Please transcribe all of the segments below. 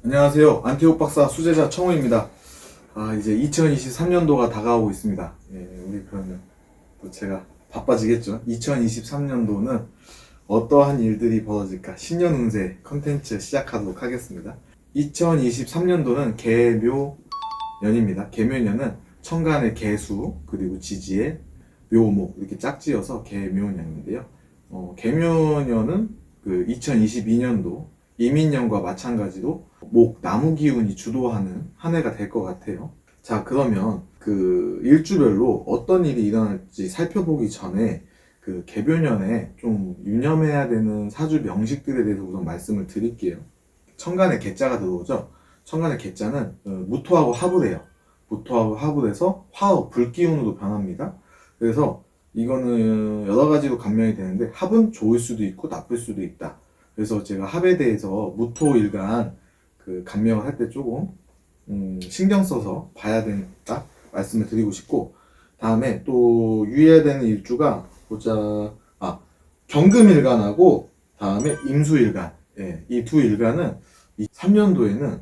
안녕하세요. 안태욱 박사 수제자 청호입니다. 이제 2023년도가 다가오고 있습니다. 우리 그러면 또 제가 바빠지겠죠. 2023년도는 어떠한 일들이 벌어질까? 신년 운세 컨텐츠 시작하도록 하겠습니다. 2023년도는 개묘년입니다. 개묘년은 천간의 개수, 그리고 지지의 묘목, 이렇게 짝지어서 개묘년인데요. 개묘년은 그 2022년도 이민년과 마찬가지로 나무 기운이 주도하는 한 해가 될 것 같아요. 자, 그러면 그 일주별로 어떤 일이 일어날지 살펴보기 전에 그 개묘년에 좀 유념해야 되는 사주 명식들에 대해서 우선 말씀을 드릴게요. 천간에 개자가 들어오죠. 천간의 개자는 무토하고 합을 해요. 무토하고 합을 해서 화업, 불기운으로 변합니다. 그래서 이거는 여러 가지로 감명이 되는데 합은 좋을 수도 있고 나쁠 수도 있다. 그래서 제가 합에 대해서 무토일간 그 감명을 할 때 조금 신경 써서 봐야 된다 말씀을 드리고 싶고, 다음에 또 유의해야 되는 일주가 경금일간하고 다음에 임수일간, 이 두 일간은 이 3년도에는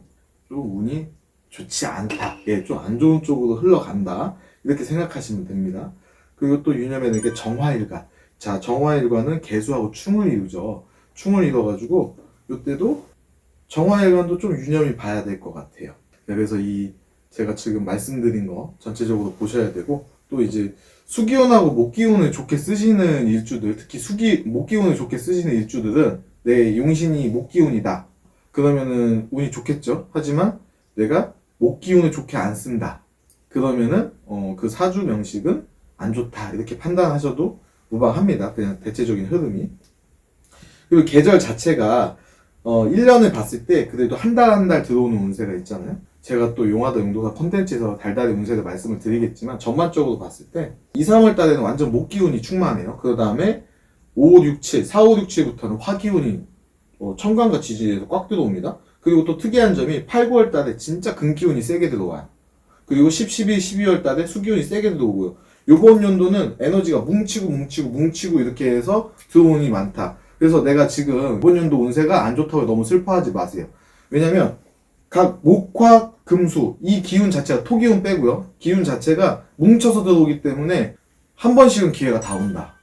좀 운이 좋지 않다, 좀 안 좋은 쪽으로 흘러간다, 이렇게 생각하시면 됩니다. 그리고 또 유념해야 되는 게 정화일간. 자, 정화일간은 개수하고 충을 이루죠. 충을 이뤄가지고 이때도 정화일간도 좀 유념히 봐야 될 것 같아요. 그래서 제가 지금 말씀드린 거 전체적으로 보셔야 되고, 또 이제 수기운하고 목기운을 좋게 쓰시는 일주들, 특히 목기운을 좋게 쓰시는 일주들은 내 용신이 목기운이다 그러면은 운이 좋겠죠. 하지만 내가 목기운을 좋게 안 쓴다 그러면은 그 사주 명식은 안 좋다, 이렇게 판단하셔도 무방합니다. 그냥 대체적인 흐름이. 그리고 계절 자체가 1년을 봤을 때 그래도 한 달 한 달 들어오는 운세가 있잖아요. 제가 또 용화도 용도사 콘텐츠에서 달달이 운세를 말씀을 드리겠지만, 전반적으로 봤을 때 2, 3월 달에는 완전 목기운이 충만해요. 그 다음에 5, 6, 7, 4, 5, 6, 7부터는 화기운이 천간과 지지에서 꽉 들어옵니다. 그리고 또 특이한 점이 8, 9월 달에 진짜 금기운이 세게 들어와요. 그리고 10, 11, 12월 달에 수기운이 세게 들어오고요. 요번 연도는 에너지가 뭉치고 이렇게 해서 들어오는 게 많다. 그래서 내가 지금 이번 연도 운세가 안 좋다고 너무 슬퍼하지 마세요. 왜냐면 각 목화 금수, 이 기운 자체가 토기운 빼고요, 기운 자체가 뭉쳐서 들어오기 때문에 한 번씩은 기회가 다 온다.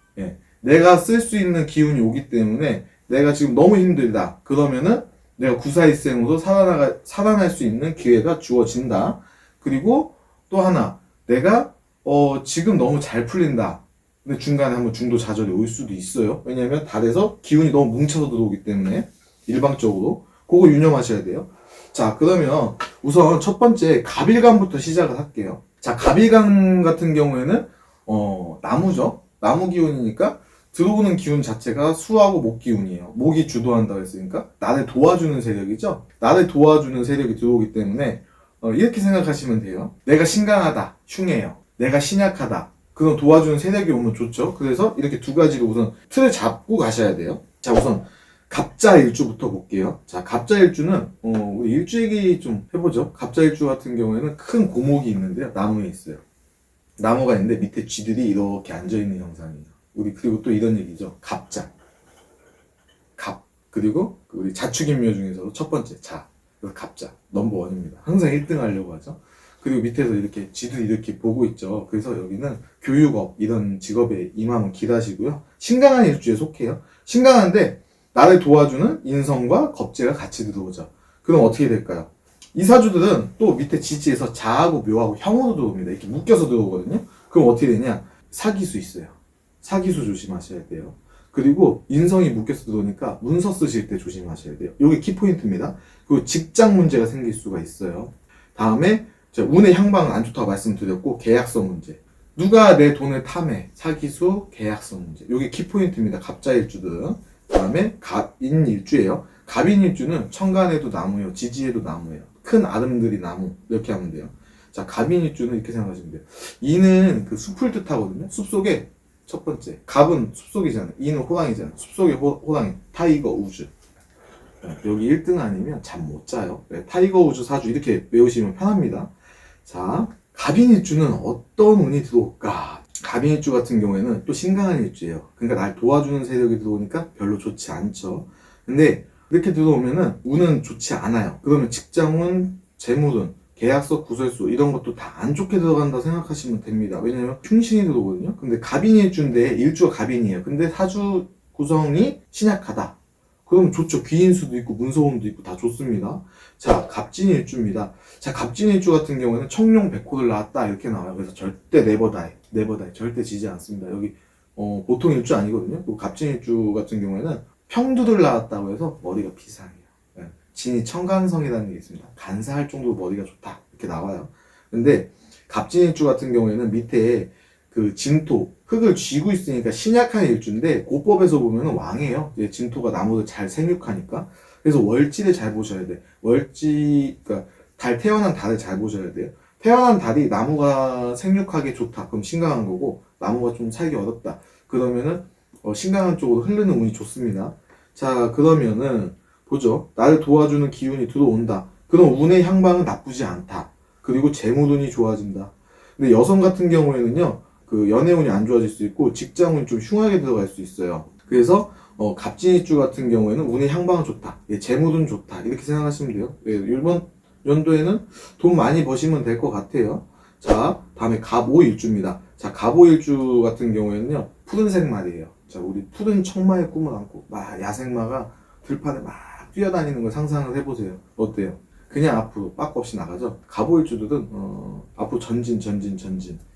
내가 쓸 수 있는 기운이 오기 때문에 내가 지금 너무 힘들다 그러면은 내가 구사일생으로 살아날 수 있는 기회가 주어진다. 그리고 또 하나, 내가 지금 너무 잘 풀린다, 근데 중간에 한번 중도 좌절이 올 수도 있어요. 왜냐면 달에서 기운이 너무 뭉쳐서 들어오기 때문에, 일방적으로. 그거 유념하셔야 돼요. 자, 그러면 우선 첫 번째 갑일간부터 시작을 할게요. 자, 갑일간 같은 경우에는 나무죠. 나무 기운이니까 들어오는 기운 자체가 수하고 목 기운이에요. 목이 주도한다고 했으니까 나를 도와주는 세력이죠. 나를 도와주는 세력이 들어오기 때문에 이렇게 생각하시면 돼요. 내가 신강하다, 흉해요. 내가 신약하다, 그럼 도와주는 세력이 오면 좋죠. 그래서 이렇게 두 가지로 우선 틀을 잡고 가셔야 돼요. 자, 우선 갑자일주부터 볼게요. 자, 갑자일주는 우리 일주 얘기 좀 해보죠. 갑자일주 같은 경우에는 큰 고목이 있는데요, 나무에 있어요. 나무가 있는데 밑에 쥐들이 이렇게 앉아있는 형상이에요. 그리고 또 이런 얘기죠. 갑자, 그리고 우리 자축인묘 중에서도 첫 번째 그래서 갑자 넘버원입니다. 항상 1등 하려고 하죠. 그리고 밑에서 이렇게 쥐들이 이렇게 보고 있죠. 그래서 여기는 교육업, 이런 직업에 임하면 길하시고요. 신강한 일주에 속해요. 신강한데 나를 도와주는 인성과 겁재가 같이 들어오죠. 그럼 어떻게 될까요? 이 사주들은 또 밑에 지지에서 자하고 묘하고 형으로 들어옵니다. 이렇게 묶여서 들어오거든요. 그럼 어떻게 되냐? 사기수 있어요. 사기수 조심하셔야 돼요. 그리고 인성이 묶여서 들어오니까 문서 쓰실 때 조심하셔야 돼요. 이게 키포인트입니다. 그리고 직장 문제가 생길 수가 있어요. 다음에 운의 향방은 안 좋다고 말씀드렸고, 계약서 문제. 누가 내 돈을 탐해. 사기수, 계약서 문제. 이게 키포인트입니다. 갑자일주들은. 다음에 갑인일주예요. 갑인일주는 천간에도 나무예요. 지지에도 나무예요. 큰 아름드리 나무. 이렇게 하면 돼요. 자, 갑인일주는 이렇게 생각하시면 돼요. 이는 그 숲을 뜻하거든요. 숲속에 첫 번째. 갑은 숲속이잖아요. 이는 호랑이잖아요. 숲속의 호랑이. 타이거 우즈. 여기 1등 아니면 잠 못 자요. 타이거 우즈 사주 이렇게 외우시면 편합니다. 자, 갑인일주는 어떤 운이 들어올까? 갑인일주 같은 경우에는 또 신강한 일주예요. 그러니까 날 도와주는 세력이 들어오니까 별로 좋지 않죠. 근데 이렇게 들어오면은 운은 좋지 않아요. 그러면 직장운, 재물운, 계약서, 구설수 이런 것도 다 안 좋게 들어간다 생각하시면 됩니다. 왜냐면 흉신이 들어오거든요. 근데 갑인이 일주인데 일주가 갑인이에요. 근데 사주 구성이 신약하다. 그러면 좋죠. 귀인수도 있고 문서운도 있고 다 좋습니다. 자, 갑진이 일주입니다. 자, 갑진이 일주 같은 경우에는 청룡 백호를 낳았다 이렇게 나와요. 그래서 절대 네버다이 절대 지지 않습니다. 여기 보통 일주 아니거든요. 또 갑진 일주 같은 경우에는 평두를 낳았다고 해서 머리가 비상해요. 예. 진이 청간성이라는 게 있습니다. 간사할 정도로 머리가 좋다 이렇게 나와요. 근데 갑진 일주 같은 경우에는 밑에 그 진토 흙을 쥐고 있으니까 신약한 일주인데 고법에서 보면 왕이에요. 진토가 나무를 잘 생육하니까. 그래서 월지를 잘 보셔야 돼. 월지 그러니까 달 태어난 달을 잘 보셔야 돼요. 태어난 달이 나무가 생육하기 좋다. 그럼 신강한 거고 나무가 좀 살기 어렵다. 그러면은 신강한 쪽으로 흐르는 운이 좋습니다. 자, 그러면은 보죠. 나를 도와주는 기운이 들어온다. 그럼 운의 향방은 나쁘지 않다. 그리고 재물운이 좋아진다. 근데 여성 같은 경우에는요. 그 연애운이 안 좋아질 수 있고 직장운이 좀 흉하게 들어갈 수 있어요. 그래서 갑진일주 같은 경우에는 운의 향방은 좋다. 예, 재물은 좋다. 이렇게 생각하시면 돼요. 예, 이번 연도에는 돈 많이 버시면 될 것 같아요. 자, 다음에 갑오일주입니다. 자, 갑오일주 같은 경우에는요. 푸른색 말이에요. 자, 우리 푸른 청마의 꿈을 안고 막 야생마가 들판에 막 뛰어다니는 걸 상상을 해보세요. 어때요? 그냥 앞으로 빠꾸 없이 나가죠. 갑오일주들은 앞으로 전진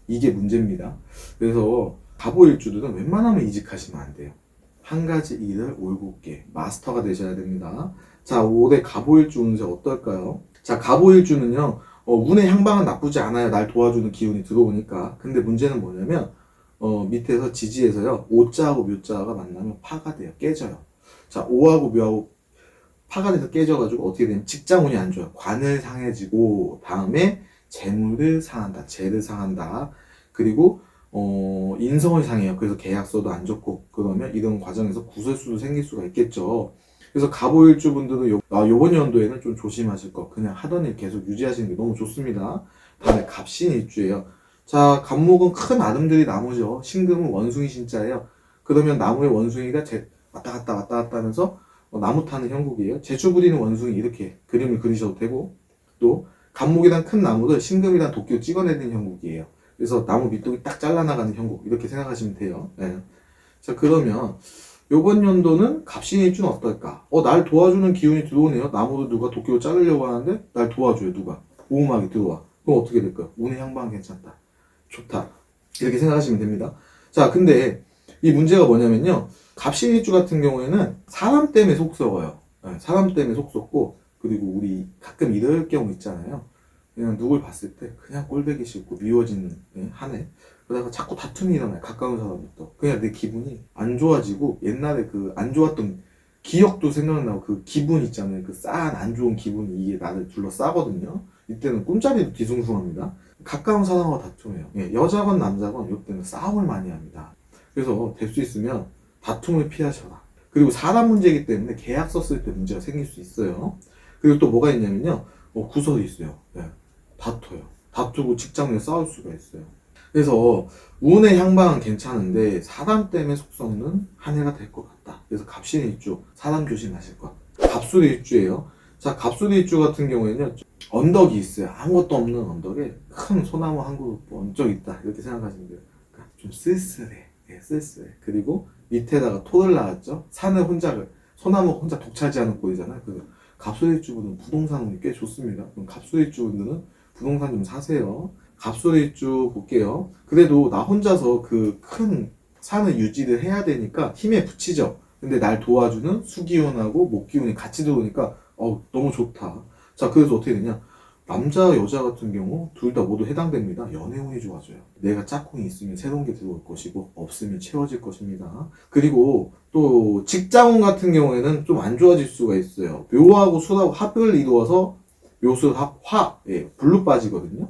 이게 문제입니다. 그래서 갑오일주들은 웬만하면 이직하시면 안 돼요. 한 가지 일을 올곧게 마스터가 되셔야 됩니다. 자, 올해 갑오일주 운세 어떨까요? 자, 갑오일주는요 운의 향방은 나쁘지 않아요. 날 도와주는 기운이 들어오니까. 근데 문제는 뭐냐면 밑에서 지지에서요 오자하고 묘자가 만나면 파가 돼요. 깨져요. 자, 오하고 묘하고 파가 돼서 깨져가지고 어떻게 되냐면 직장운이 안 좋아요. 관을 상해지고 다음에 재물을 상한다. 재를 상한다. 그리고 인성을 상해요. 그래서 계약서도 안 좋고 그러면 이런 과정에서 구설수도 생길 수가 있겠죠. 그래서 갑오일주 분들은 요번 연도에는 좀 조심하실 거. 그냥 하던 일 계속 유지하시는 게 너무 좋습니다. 다음에 갑신일주예요. 자, 갑목은 큰 아름들이 나무죠. 신금은 원숭이 신자예요. 그러면 나무의 원숭이가 왔다 갔다 하면서 나무 타는 형국이에요. 제추 부리는 원숭이 이렇게 그림을 그리셔도 되고 또 갑목이란 큰 나무를 신금이란 도끼로 찍어내는 형국이에요. 그래서 나무 밑둥이 딱 잘라나가는 형국 이렇게 생각하시면 돼요. 네. 자, 그러면 요번 연도는 갑신일주는 어떨까? 날 도와주는 기운이 들어오네요. 나무를 누가 도끼로 자르려고 하는데 날 도와줘요. 누가? 오음하게 들어와. 그럼 어떻게 될까요? 운의 향방 괜찮다. 좋다. 이렇게 생각하시면 됩니다. 자, 근데 이 문제가 뭐냐면요. 갑신일주 같은 경우에는 사람 때문에 속 썩어요. 네, 사람 때문에 속 썩고 그리고 우리 가끔 이럴 경우 있잖아요. 그냥 누굴 봤을 때 그냥 꼴보기 싫고 미워지는 한 해. 그러다가 자꾸 다툼이 일어나요. 가까운 사람부터. 그냥 내 기분이 안 좋아지고 옛날에 그 안 좋았던 기억도 생각나고 그 기분 있잖아요. 그 싸한 안 좋은 기분이 이게 나를 둘러싸거든요. 이때는 꿈자리도 뒤숭숭합니다. 가까운 사람과 다툼해요. 예, 여자건 남자건 이때는 싸움을 많이 합니다. 그래서 될 수 있으면 다툼을 피하셔라. 그리고 사람 문제이기 때문에 계약서 쓸 때 문제가 생길 수 있어요. 그리고 또 뭐가 있냐면요. 구설이 있어요. 예, 다퉈요. 다투고 직장 내 싸울 수가 있어요. 그래서 운의 향방은 괜찮은데 사람 때문에 속 썩는 한 해가 될 것 같다. 그래서 갑신일주 사람 조심하실 것. 갑술일주예요. 자, 갑술일주 같은 경우에는요. 언덕이 있어요. 아무것도 없는 언덕에 큰 소나무 한 그루 번쩍 있다. 이렇게 생각하시면 돼요. 그러니까 좀 쓸쓸해. 예, 쓸쓸해. 그리고 밑에다가 토를 낳았죠. 산을 소나무 혼자 독차지하는 꼴이잖아요. 그 갑술일주분은 부동산 운이 꽤 좋습니다. 그럼 갑술일주분들은 부동산 좀 사세요. 갑술일주 볼게요. 그래도 나 혼자서 그 큰 산을 유지를 해야 되니까 힘에 부치죠. 근데 날 도와주는 수기운하고 목기운이 같이 들어오니까 너무 좋다. 자, 그래서 어떻게 되냐? 남자, 여자 같은 경우 둘 다 모두 해당됩니다. 연애운이 좋아져요. 내가 짝꿍이 있으면 새로운 게 들어올 것이고 없으면 채워질 것입니다. 그리고 또 직장운 같은 경우에는 좀 안 좋아질 수가 있어요. 묘하고 술하고 합을 이루어서 묘술 예, 불로 빠지거든요.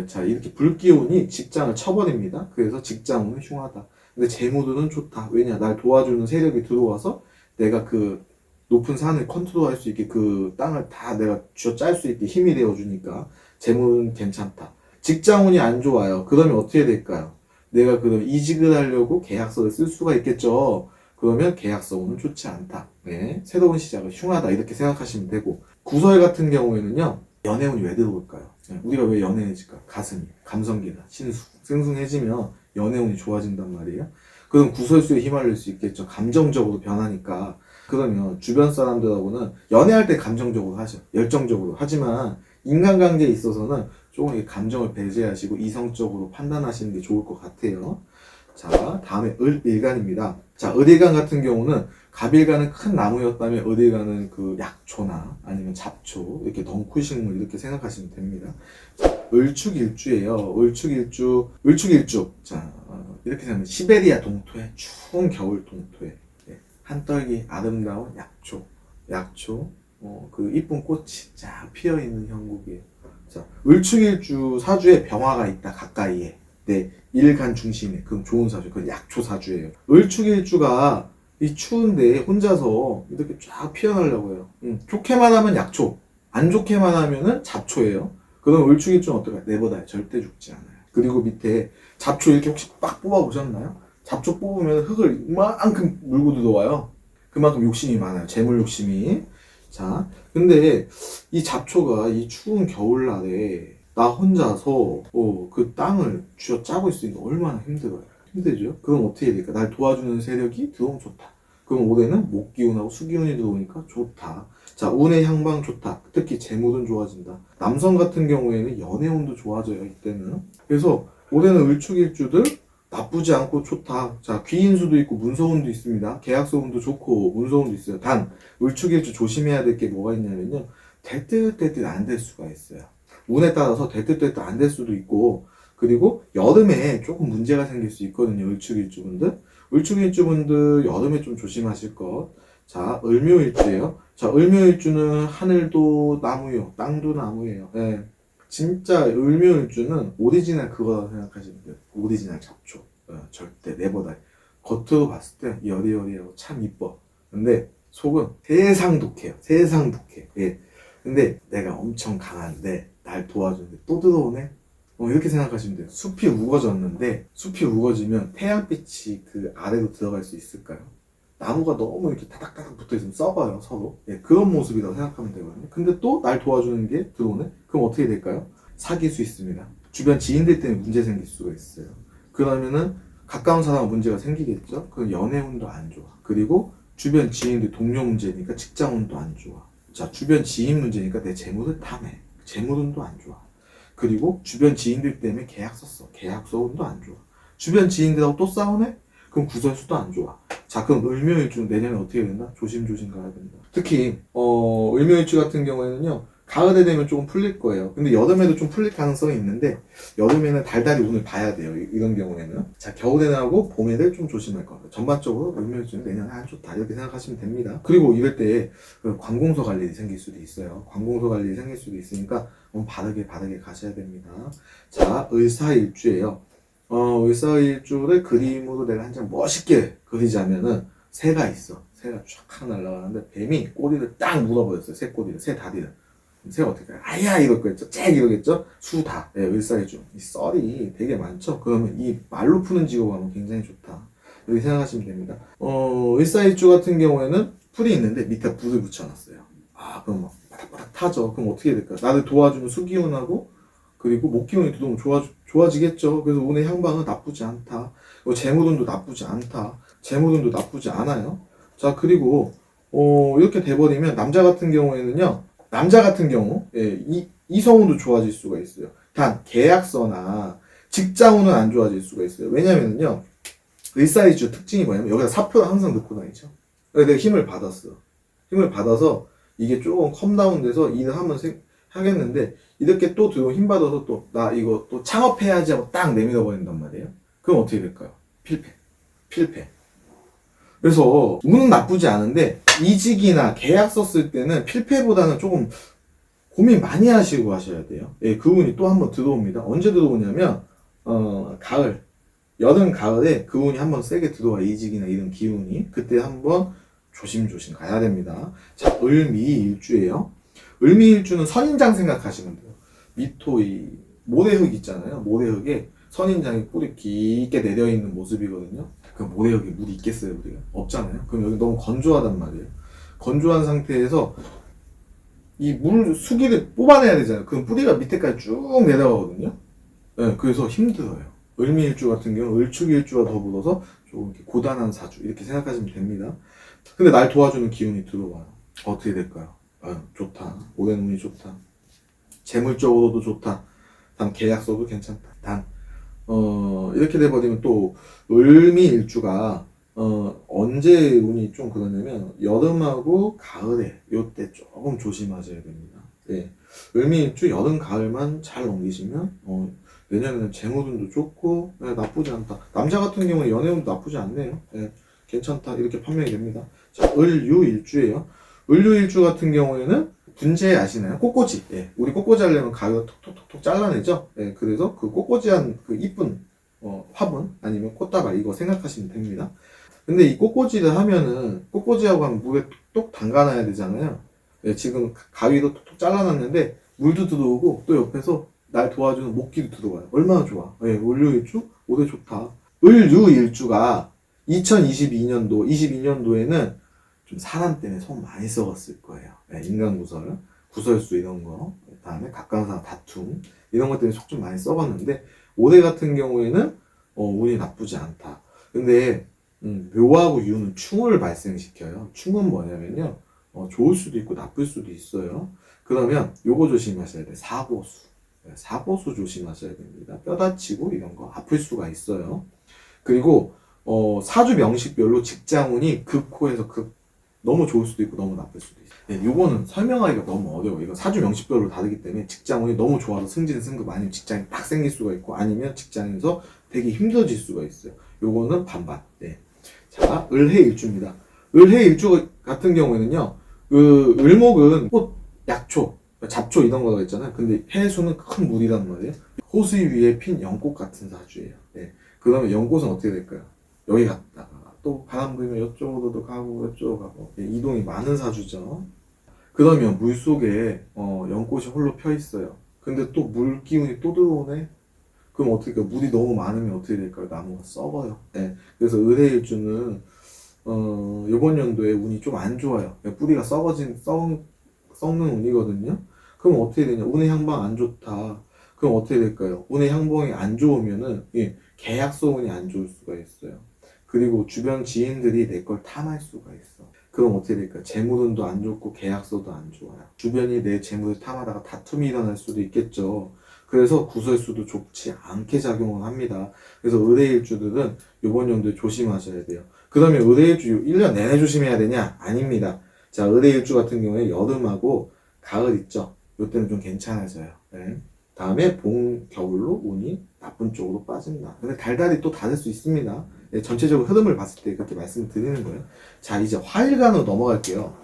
자, 이렇게 불기운이 직장을 쳐버립니다. 그래서 직장운은 흉하다. 근데 재물운은 좋다. 왜냐? 날 도와주는 세력이 들어와서 내가 그 높은 산을 컨트롤할 수 있게 그 땅을 다 내가 쥐어짤 수 있게 힘이 되어주니까 재물은 괜찮다. 직장운이 안 좋아요. 그러면 어떻게 될까요? 내가 그럼 이직을 하려고 계약서를 쓸 수가 있겠죠. 그러면 계약서 운은 좋지 않다. 네. 새로운 시작을 흉하다. 이렇게 생각하시면 되고, 구설 같은 경우에는요, 연애운이 왜 들어올까요? 네. 우리가 왜 연애해질까? 가슴이, 감성기나 신수, 생숭해지면 연애운이 좋아진단 말이에요. 그럼 구설수에 휘말릴 수 있겠죠. 감정적으로 변하니까. 그러면 주변 사람들하고는 연애할 때 감정적으로 하죠. 열정적으로. 하지만 인간관계에 있어서는 조금 이 감정을 배제하시고 이성적으로 판단하시는 게 좋을 것 같아요. 자, 다음에 을일간입니다. 자, 을일간 같은 경우는 갑일간은 큰 나무였다면 을일간은 그 약초나 아니면 잡초, 이렇게 덩쿨식물 이렇게 생각하시면 됩니다. 을축일주예요. 을축일주. 자, 이렇게 생각하면 시베리아 동토에 추운 겨울 동토에 한떨기 아름다운 약초, 그 이쁜 꽃이 쫙 피어있는 형국이에요. 자, 을축일주 사주에 병화가 있다, 가까이에. 네, 일간 중심에. 그럼 좋은 사주, 그건 약초 사주예요. 을축일주가 이 추운데 혼자서 이렇게 쫙 피어나려고 해요. 좋게만 하면 약초, 안 좋게만 하면은 잡초예요. 그럼 을축일주는 어떨까요? 내보다 절대 죽지 않아요. 그리고 밑에 잡초 이렇게 혹시 빡 뽑아보셨나요? 잡초 뽑으면 흙을 이만큼 물고 들어와요. 그만큼 욕심이 많아요. 재물 욕심이. 자, 근데 이 잡초가 이 추운 겨울날에 나 혼자서 그 땅을 쥐어 짜고 있으니까 얼마나 힘들어요. 힘들죠? 그럼 어떻게 해야 될까? 날 도와주는 세력이 들어오면 좋다. 그럼 올해는 목기운하고 수기운이 들어오니까 좋다. 자, 운의 향방 좋다. 특히 재물은 좋아진다. 남성 같은 경우에는 연애운도 좋아져요, 이때는. 그래서 올해는 을축일주들 나쁘지 않고 좋다. 자, 귀인수도 있고 문서운도 있습니다. 계약서운도 좋고 문서운도 있어요. 단 을축일주 조심해야 될 게 뭐가 있냐면요, 될 듯 안 될 수가 있어요. 운에 따라서 될 듯 안 될 수도 있고, 그리고 여름에 조금 문제가 생길 수 있거든요. 을축일주분들 여름에 좀 조심하실 것. 자, 을묘일주예요. 자, 을묘일주는 하늘도 나무요, 땅도 나무예요. 예. 진짜 을묘일주는 오리지널 그거라고 생각하시면 돼요. 오리지널 잡초. 절대 내보다. 겉으로 봤을 때 여리여리하고 참 이뻐. 근데 속은 세상 독해요. 세상 독해. 예. 근데 내가 엄청 강한데 날 도와주는데 또 들어오네? 이렇게 생각하시면 돼요. 숲이 우거졌는데, 숲이 우거지면 태양빛이 그 아래로 들어갈 수 있을까요? 나무가 너무 이렇게 타닥타닥 붙어있으면 썩어요, 서로. 예, 그런 모습이라고 생각하면 되거든요. 근데 또 날 도와주는 게 들어오네? 그럼 어떻게 될까요? 사귈 수 있습니다. 주변 지인들 때문에 문제 생길 수가 있어요. 그러면은 가까운 사람과 문제가 생기겠죠? 그럼 연애운도 안 좋아. 그리고 주변 지인들 동료 문제니까 직장운도 안 좋아. 자, 주변 지인 문제니까 내 재물을 탐해. 재물운도 안 좋아. 그리고 주변 지인들 때문에 계약서 써. 계약서운도 안 좋아. 주변 지인들하고 또 싸우네? 그럼 구설수도 안 좋아. 자, 그럼 을묘일주 내년에 어떻게 된다? 조심조심 가야 된다. 특히 을묘일주 같은 경우에는요, 가을에 되면 조금 풀릴 거예요. 근데 여름에도 좀 풀릴 가능성이 있는데, 여름에는 달달이 운을 봐야 돼요. 이런 경우에는. 자, 겨울에는 하고 봄에를 좀 조심할 거예요. 전반적으로 을묘일주는 내년에 안 좋다, 이렇게 생각하시면 됩니다. 그리고 이럴 때 관공서 갈 일이 생길 수도 있어요. 관공서 갈 일이 생길 수도 있으니까 바르게 가셔야 됩니다. 자, 을사일주예요. 을사일주를 그림으로 내가 한 장 멋있게 그리자면은 새가 있어. 새가 쫙 날아가는데 뱀이 꼬리를 딱 물어버렸어요. 새 꼬리를, 새 다리를. 새가 어떻게 해요? 아야 이러겠죠. 쨍 이러겠죠. 수다. 네, 을사일주. 이 썰이 되게 많죠. 그러면 이 말로 푸는 직업하면 굉장히 좋다, 이렇게 생각하시면 됩니다. 을사일주 같은 경우에는 풀이 있는데 밑에 불을 붙여놨어요. 아, 그럼 막 바닥바닥 타죠. 그럼 어떻게 될까요? 나를 도와주는 수기운하고 그리고 목기운이 들어오면 좋아지겠죠. 그래서 운의 향방은 나쁘지 않다. 재물운도 나쁘지 않다. 재물운도 나쁘지 않아요. 자, 그리고 이렇게 돼버리면 남자 같은 경우, 예, 이성운도 좋아질 수가 있어요. 단 계약서나 직장운은 안 좋아질 수가 있어요. 왜냐면은요, 을사일주 특징이 뭐냐면 여기다 사표를 항상 넣고 다니죠. 내가 힘을 받아서 이게 조금 컴다운돼서 일을 하면 하겠는데, 이렇게 또 들어오면 힘 받아서 또 나 이거 또 창업해야지 하고 딱 내밀어 버린단 말이에요. 그럼 어떻게 될까요? 필패. 그래서 운은 나쁘지 않은데 이직이나 계약서 쓸 때는 필패보다는 조금 고민 많이 하시고 하셔야 돼요. 예, 그 운이 또 한번 들어옵니다. 언제 들어오냐면 여름 가을에 그 운이 한번 세게 들어와. 이직이나 이런 기운이. 그때 한번 조심조심 가야 됩니다. 자, 을미일주예요. 을미일주는 선인장 생각하시면 돼요. 모래흙 있잖아요. 모래흙에 선인장이 뿌리 깊게 내려있는 모습이거든요. 그럼 모래 여기 물이 있겠어요, 우리가? 없잖아요. 그럼 여기 너무 건조하단 말이에요. 건조한 상태에서 이 물 수기를 뽑아내야 되잖아요. 그럼 뿌리가 밑에까지 쭉 내려가거든요. 네, 그래서 힘들어요. 을미일주 같은 경우는 을축일주와 더불어서 조금 이렇게 고단한 사주 이렇게 생각하시면 됩니다. 근데 날 도와주는 기운이 들어와요. 어떻게 될까요? 좋다. 올해는 운이 좋다. 재물적으로도 좋다. 단 계약서도 괜찮다. 단 이렇게 돼버리면 또 을미일주가 언제 운이 좀 그러냐면 여름하고 가을에 요때 조금 조심하셔야 됩니다. 예. 을미일주 여름 가을만 잘 넘기시면 내년에는 재물운도 좋고 나쁘지 않다. 남자 같은 경우는 연애운도 나쁘지 않네요. 예. 괜찮다 이렇게 판명이 됩니다. 자, 을유일주예요. 을유일주 같은 경우에는 분재 아시나요? 꽃꽂이. 예. 우리 꽃꽂이 하려면 가위로 톡톡톡톡 잘라내죠. 예. 그래서 그 꽃꽂이한 그 이쁜 화분 아니면 꽃다발 이거 생각하시면 됩니다. 근데 이 꽃꽂이를 하면은 꽃꽂이하고 하면 물에 톡톡 담가놔야 되잖아요. 예. 지금 가위로 톡톡 잘라놨는데 물도 들어오고 또 옆에서 날 도와주는 목기도 들어와요. 얼마나 좋아. 예. 을유일주 올해 좋다. 을유일주가 2022년도 22년도에는 좀 사람 때문에 속 많이 썩었을 거예요. 네, 인간구설, 구설수 이런 거, 그다음에 가까운 사람 다툼 이런 것 때문에 속 좀 많이 썩었는데 올해 같은 경우에는 운이 나쁘지 않다. 근데 묘하고 유는 충을 발생시켜요. 충은 뭐냐면요, 좋을 수도 있고 나쁠 수도 있어요. 그러면 요거 조심하셔야 돼. 사고수. 네, 사고수 조심하셔야 됩니다. 뼈 다치고 이런 거 아플 수가 있어요. 그리고 사주 명식별로 직장운이 극호에서 극 너무 좋을 수도 있고 너무 나쁠 수도 있어요. 네, 요거는 설명하기가 너무 어려워요. 이거 사주 명식별로 다르기 때문에 직장운이 너무 좋아서 승진, 승급 아니면 직장이 딱 생길 수가 있고 아니면 직장에서 되게 힘들어질 수가 있어요. 요거는 반반. 네. 자, 을해일주입니다. 을해일주 같은 경우에는요, 그 을목은 꽃, 약초, 잡초 이런 거가 있잖아요. 근데 해수는 큰 물이란 말이에요. 호수 위에 핀 연꽃 같은 사주예요. 네. 그러면 연꽃은 어떻게 될까요? 여기 갔다가 또 바람 불면 이쪽으로도 가고 이쪽으로 가고 이동이 많은 사주죠. 그러면 물속에 연꽃이 홀로 펴 있어요. 근데 또 물 기운이 또 들어오네. 그럼 어떻게 될까요? 물이 너무 많으면 어떻게 될까요? 나무가 썩어요. 네. 그래서 을해일주는 이번 연도에 운이 좀 안 좋아요. 뿌리가 썩는 운이거든요. 그럼 어떻게 되냐? 운의 향방 안 좋다. 그럼 어떻게 될까요? 운의 향방이 안 좋으면은 계약서 운이 안 좋을 수가 있어요. 그리고 주변 지인들이 내 걸 탐할 수가 있어. 그럼 어떻게 될까? 재물운도 안 좋고 계약서도 안 좋아요. 주변이 내 재물을 탐하다가 다툼이 일어날 수도 있겠죠. 그래서 구설수도 좋지 않게 작용을 합니다. 그래서 의뢰일주들은 이번 연도에 조심하셔야 돼요. 그러면 의뢰일주 1년 내내 조심해야 되냐? 아닙니다. 자, 의뢰일주 같은 경우에 여름하고 가을 있죠. 이때는 좀 괜찮아져요. 네. 다음에 봄, 겨울로 운이 나쁜 쪽으로 빠진다. 근데 달달이 또 다를 수 있습니다. 네, 전체적으로 흐름을 봤을 때 그렇게 말씀을 드리는 거예요. 자, 이제 화일간으로 넘어갈게요.